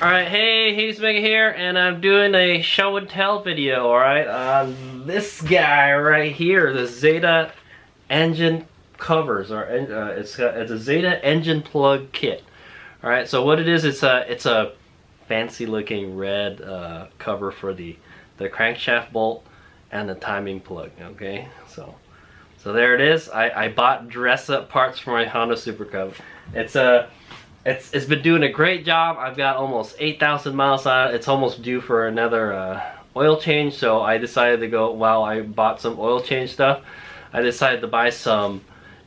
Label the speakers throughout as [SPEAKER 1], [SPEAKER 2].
[SPEAKER 1] Alright, hey, Hades Mega here, and I'm doing a show and tell video, alright, on this guy right here, the Zeta engine covers, or it's a Zeta engine plug kit. Alright, so what it is, it's a fancy looking red cover for the crankshaft bolt and the timing plug, okay? So there it is. I bought dress up parts for my Honda Super Cub. It's been doing a great job. I've got almost 8,000 miles on it. It's almost due for another oil change, so I decided to go, while I bought some oil change stuff, I decided to buy some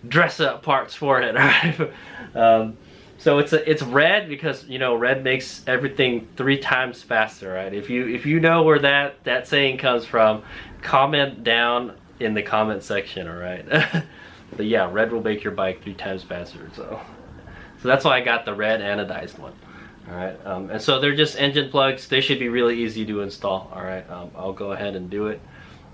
[SPEAKER 1] dress up parts for it. Right? So it's red because, you know, red makes everything 3 times faster, right? If you know where that saying comes from, comment down in the comment section, all right? But yeah, red will make your bike 3 times faster, so that's why I got the red anodized one. Alright, and so they're just engine plugs. They should be really easy to install. Alright, I'll go ahead and do it,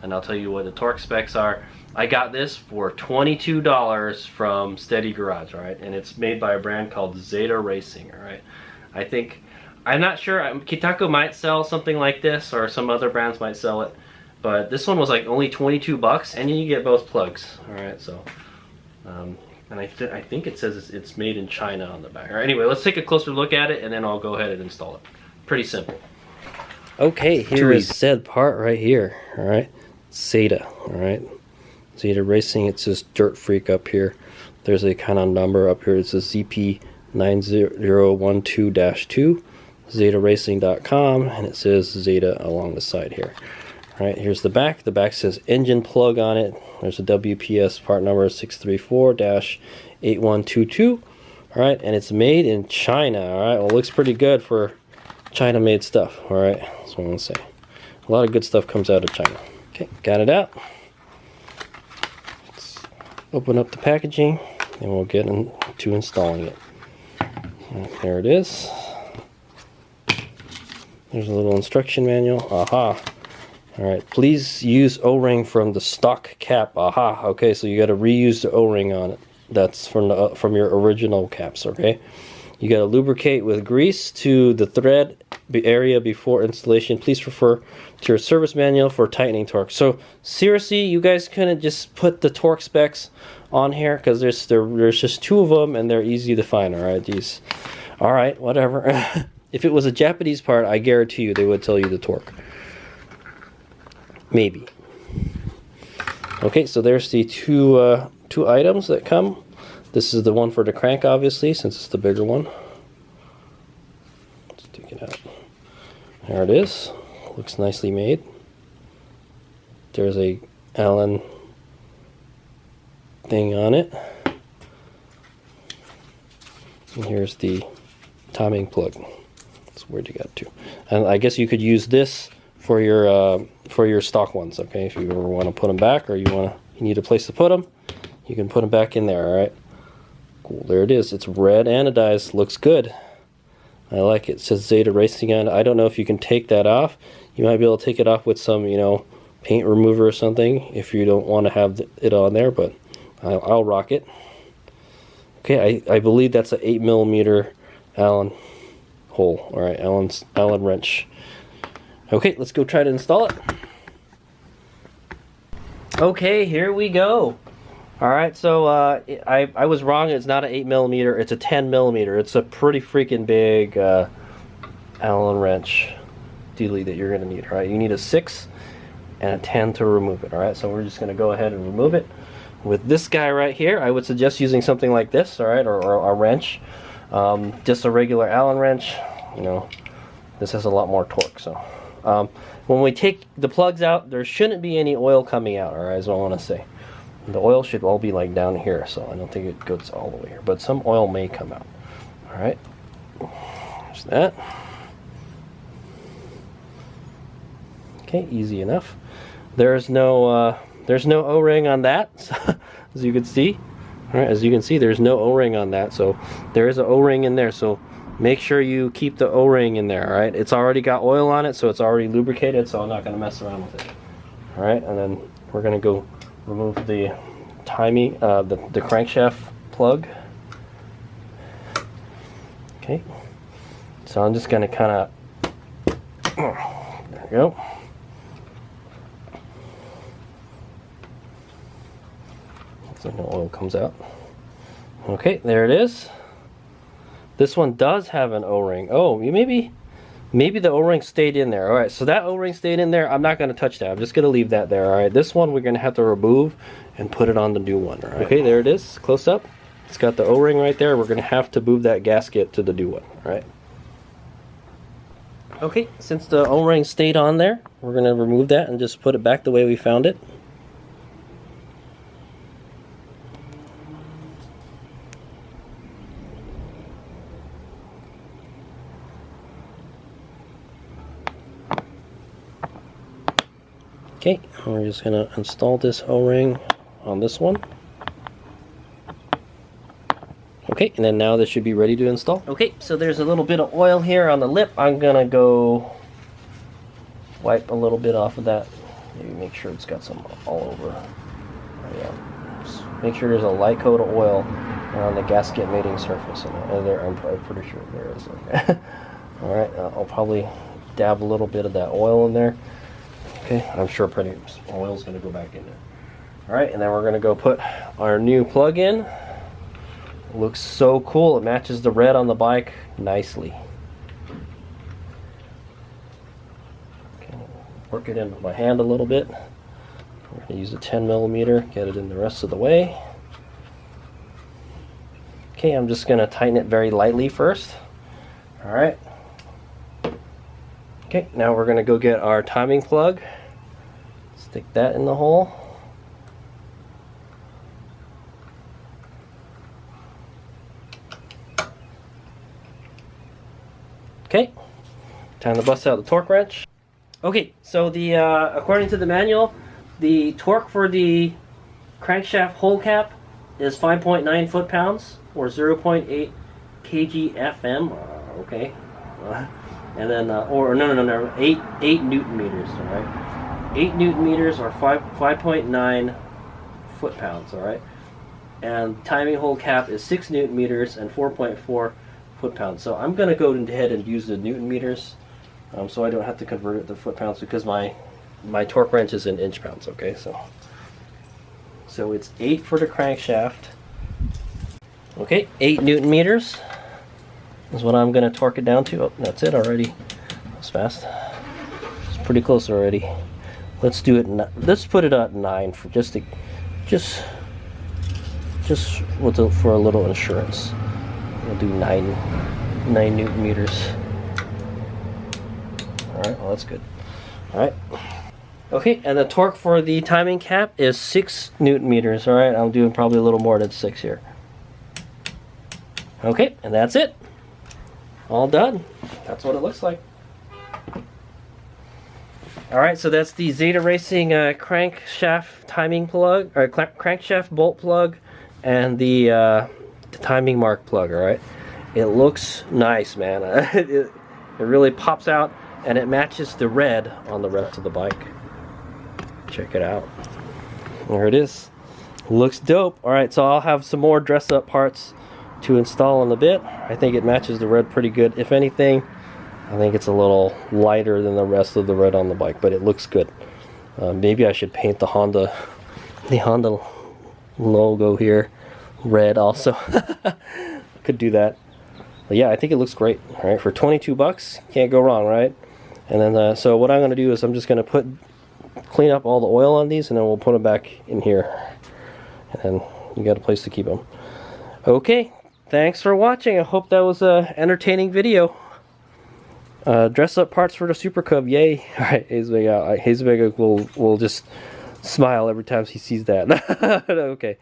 [SPEAKER 1] and I'll tell you what the torque specs are. I got this for $22 from Steady Garage, alright, and it's made by a brand called Zeta Racing, alright. I'm not sure, Kitaku might sell something like this, or some other brands might sell it, but this one was like only 22 bucks, and you get both plugs, alright, so and I think it says it's made in China on the back. All right, anyway, let's take a closer look at it, and then I'll go ahead and install it. Pretty simple. Okay, here is said part right here. All right, Zeta. All right, Zeta Racing. It says Dirt Freak up here. There's a kind of number up here. It says ZP9012-2, ZetaRacing.com, and it says Zeta along the side here. All right, here's the back. The back says engine plug on it. There's a WPS part number 634-8122. All right, and it's made in China. All right, well, it looks pretty good for China-made stuff. All right, that's what I'm gonna say. A lot of good stuff comes out of China. Okay, got it out. Let's open up the packaging, and we'll get into installing it. Right, there it is. There's a little instruction manual. Aha. Alright, please use O-ring from the stock cap. Aha, okay, so you got to reuse the O-ring on it. That's from your original caps, okay? You got to lubricate with grease to the thread area before installation. Please refer to your service manual for tightening torque. So, seriously, you guys couldn't just put the torque specs on here? Because there's just 2 of them, and they're easy to find, alright? These, alright, whatever. If it was a Japanese part, I guarantee you they would tell you the torque. Maybe. Okay, so there's the two items that come. This is the one for the crank, obviously, since it's the bigger one. Let's take it out. There it is. Looks nicely made. There's a Allen thing on it. And here's the timing plug. That's where you got to. And I guess you could use this for your stock ones, okay? If you ever want to put them back, or you need a place to put them, you can put them back in there. All right, cool. There it is. It's red anodized. Looks good. I like it. It says Zeta Racing on it. I don't know if you can take that off. You might be able to take it off with some, you know, paint remover or something if you don't want to have it on there. But I'll rock it. Okay, I believe that's an 8mm Allen hole. All right, Allen wrench. Okay, let's go try to install it. Okay, here we go. Alright, so I was wrong. It's not an 8mm, it's a 10mm. It's a pretty freaking big Allen wrench dealie that you're going to need. Alright, you need a 6 and a 10 to remove it. Alright, so we're just going to go ahead and remove it. With this guy right here, I would suggest using something like this, alright, or a wrench. Just a regular Allen wrench. You know, this has a lot more torque, so. When we take the plugs out, there shouldn't be any oil coming out, alright, is what I want to say. The oil should all be like down here, so I don't think it goes all the way here, but some oil may come out. Alright, there's that. Okay, easy enough. There's no O-ring on that, as you can see. Alright, as you can see, there's no O-ring on that, so there is an O-ring in there, so make sure you keep the O-ring in there, alright? It's already got oil on it, so it's already lubricated, so I'm not going to mess around with it. Alright, and then we're going to go remove the timing, the crankshaft plug. Okay. So I'm just gonna kind of, there we go. So no oil comes out. Okay, there it is. This one does have an O-ring. Oh, maybe the O-ring stayed in there. All right, so that O-ring stayed in there. I'm not going to touch that. I'm just going to leave that there. All right, this one we're going to have to remove and put it on the new one. All right. Okay, there it is, close up. It's got the O-ring right there. We're going to have to move that gasket to the new one. All right. Okay, since the O-ring stayed on there, we're going to remove that and just put it back the way we found it. Okay, we're just going to install this O-ring on this one. Okay, and then now this should be ready to install. Okay, so there's a little bit of oil here on the lip. I'm going to go wipe a little bit off of that. Maybe make sure it's got some all over. Yeah. Just make sure there's a light coat of oil on the gasket mating surface. And there, I'm pretty sure there is. Okay. Alright, I'll probably dab a little bit of that oil in there. Okay, I'm sure pretty oil's going to go back in there. Alright, and then we're going to go put our new plug in. It looks so cool. It matches the red on the bike nicely. Okay, work it in with my hand a little bit. We're going to use a 10mm, get it in the rest of the way. Okay, I'm just going to tighten it very lightly first. Alright. Okay, now we're going to go get our timing plug. Stick that in the hole. Okay, time to bust out the torque wrench. Okay, so the according to the manual, the torque for the crankshaft hole cap is 5.9 foot-pounds or 0.8 kg-Fm. Okay. And then, no, 8 Newton meters, all right? 8 Newton meters or 5.9 foot-pounds, all right? And timing hole cap is 6 Newton meters and 4.4 foot-pounds. So I'm going to go ahead and use the Newton meters, so I don't have to convert it to foot-pounds because my torque wrench is in inch-pounds, okay? So it's 8 for the crankshaft. Okay, 8 Newton meters is what I'm going to torque it down to. Oh, that's it already. That's fast. It's pretty close already. Let's do it. Let's put it at 9 for just for a little insurance. We'll do 9 Newton meters. All right. Well, that's good. All right. Okay, and the torque for the timing cap is 6 Newton meters. All right. I'm doing probably a little more than 6 here. Okay, and that's it. All done. That's what it looks like. Alright, so that's the Zeta Racing crankshaft timing plug, or crankshaft bolt plug, and the timing mark plug, alright? It looks nice, man. It really pops out, and it matches the red on the rest of the bike. Check it out. There it is. Looks dope. Alright, so I'll have some more dress-up parts to install in a bit. I think it matches the red pretty good. If anything, I think it's a little lighter than the rest of the red on the bike, but it looks good. Maybe I should paint the Honda logo here red also. Could do that. But yeah, I think it looks great. All right, for 22 bucks, can't go wrong, right? And then so what I'm going to do is I'm just going to clean up all the oil on these, and then we'll put them back in here. And then you got a place to keep them. Okay. Thanks for watching. I hope that was an entertaining video. Dress up parts for the Super Cub, yay! All right, Hazelbag will just smile every time he sees that. Okay.